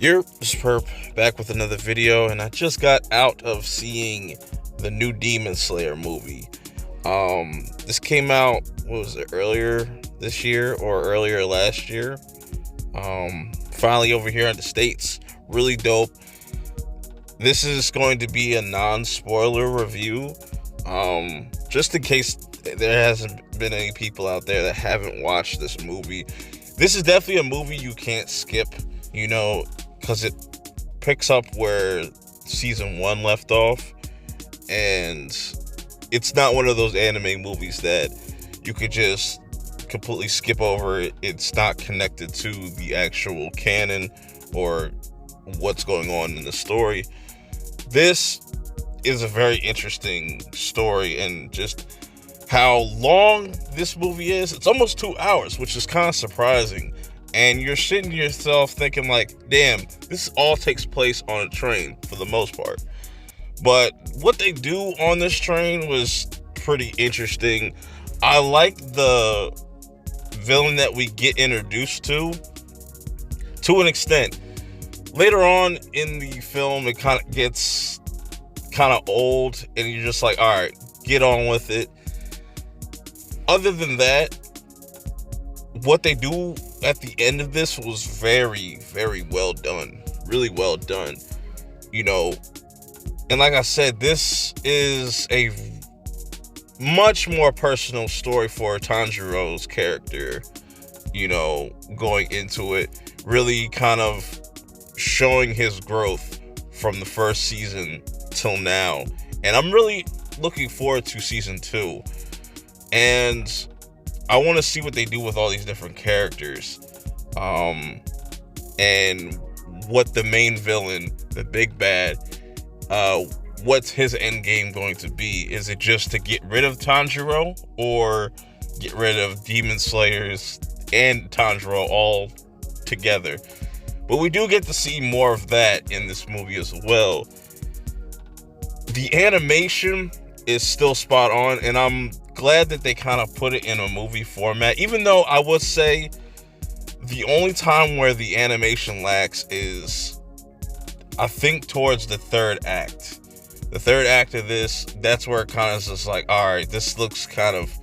Yep, this is Perp, back with another video, and I just got out of seeing the new Demon Slayer movie. This came out, what was it, earlier this year or earlier last year? Finally over here in the States, really dope. This is going to be a non-spoiler review, just in case there hasn't been any people out there that haven't watched this movie. This is definitely a movie you can't skip, because it picks up where season 1 left off, and it's not one of those anime movies that you could just completely skip over. It's not connected to the actual canon or what's going on in the story. This is a very interesting story, and just how long this movie is. It's almost 2 hours, which is kind of surprising. And you're sitting to yourself thinking like, damn, this all takes place on a train for the most part. But what they do on this train was pretty interesting. I like the villain that we get introduced to an extent. Later on in the film, it kind of gets kind of old, and you're just like, all right, get on with it. Other than that, what they do at the end of this was very, very well done. Really well done. And like I said, this is a much more personal story for Tanjiro's character, going into it. Really kind of showing his growth from the first season till now. And I'm really looking forward to season 2. And I want to see what they do with all these different characters, and what the main villain, the big bad, what's his end game going to be? Is it just to get rid of Tanjiro, or get rid of Demon Slayers and Tanjiro all together? But we do get to see more of that in this movie as well. The animation is still spot on, and I'm glad that they kind of put it in a movie format, even though I would say the only time where the animation lacks is, I think, towards the third act. The third act of this, that's where it kind of is just like, all right, this looks kind of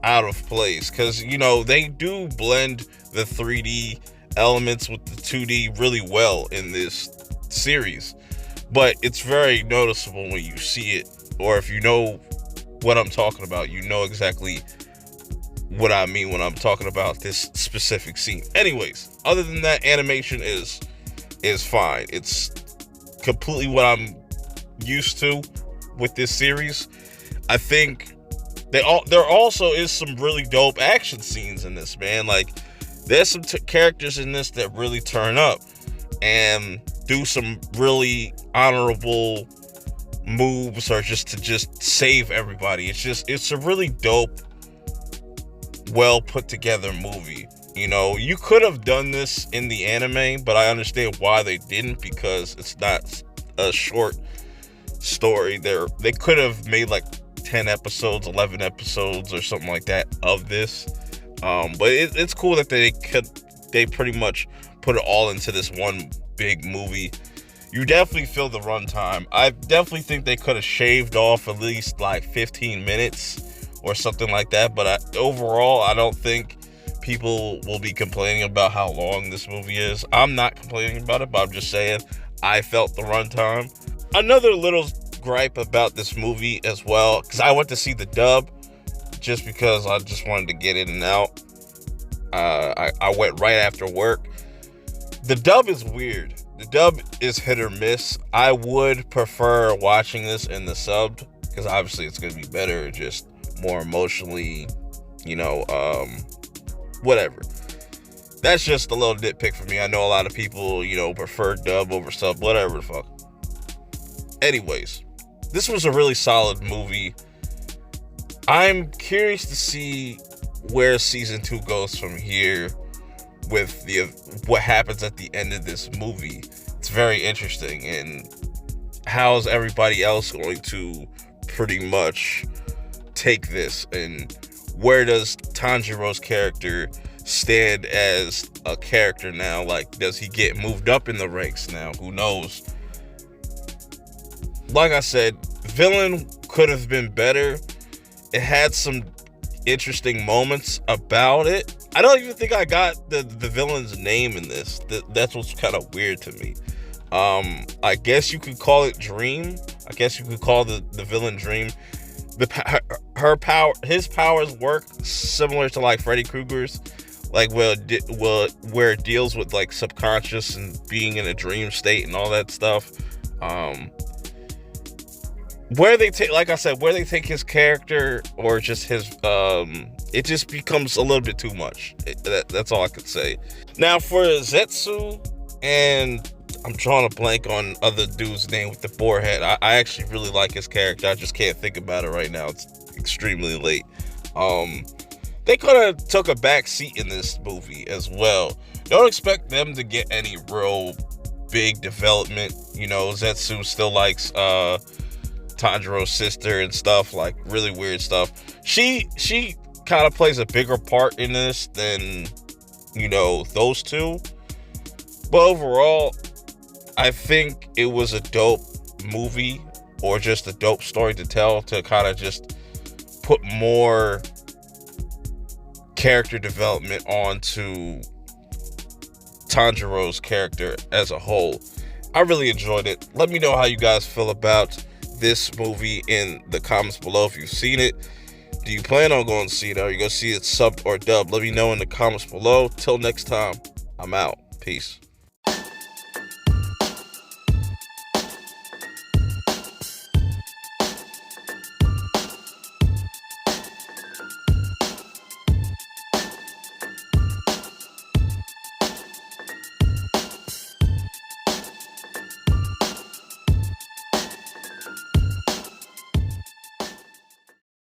out of place, because they do blend the 3D elements with the 2D really well in this series, but it's very noticeable when you see it, or if you know what I'm talking about, you know exactly what I mean when I'm talking about this specific scene. Anyways, other than that, animation is fine. It's completely what I'm used to with this series. I think there also is some really dope action scenes in this, man. Like, there's some characters in this that really turn up and do some really honorable moves, or just to save everybody. It's a really dope, well put together movie. You could have done this in the anime, but I understand why they didn't, because it's not a short story. They could have made like 10 episodes, 11 episodes or something like that of this. But it's cool that they pretty much put it all into this one big movie. You definitely feel the runtime. I definitely think they could have shaved off at least like 15 minutes or something like that. But overall, I don't think people will be complaining about how long this movie is. I'm not complaining about it, but I'm just saying I felt the runtime. Another little gripe about this movie as well, because I went to see the dub just because I just wanted to get in and out. I went right after work. The dub is weird. The dub is hit or miss. I would prefer watching this in the sub, because obviously it's going to be better, just more emotionally, whatever. That's just a little nitpick for me. I know a lot of people, prefer dub over sub, whatever the fuck. Anyways, this was a really solid movie. I'm curious to see where season 2 goes from here, with what happens at the end of this movie. It's very interesting, and how's everybody else going to pretty much take this, and where does Tanjiro's character stand as a character now? Like, does he get moved up in the ranks now? Who knows? Like I said, villain could have been better. It had some interesting moments about it. I don't even think I got the villain's name in this. That's what's kind of weird to me. I guess you could call it Dream. I guess you could call the villain Dream. His powers work similar to like Freddy Krueger's, like where it deals with like subconscious and being in a dream state and all that stuff. Where they take his character or just his it just becomes a little bit too much. That's all I could say. Now for Zetsu, and I'm drawing a blank on other dude's name with the forehead. I actually really like his character. I just can't think about it right now. It's extremely late. They could have took a back seat in this movie as well. Don't expect them to get any real big development. You know, Zetsu still likes Tanjiro's sister and stuff, like really weird stuff. She kind of plays a bigger part in this than, you know, those two. But overall, I think it was a dope movie, or just a dope story to tell, to kind of just put more character development onto Tanjiro's character as a whole. I really enjoyed it. Let me know how you guys feel about this movie in the comments below. If you've seen it, do you plan on going to see it? Are you going to see it subbed or dubbed? Let me know in the comments below. Till next time, I'm out. Peace.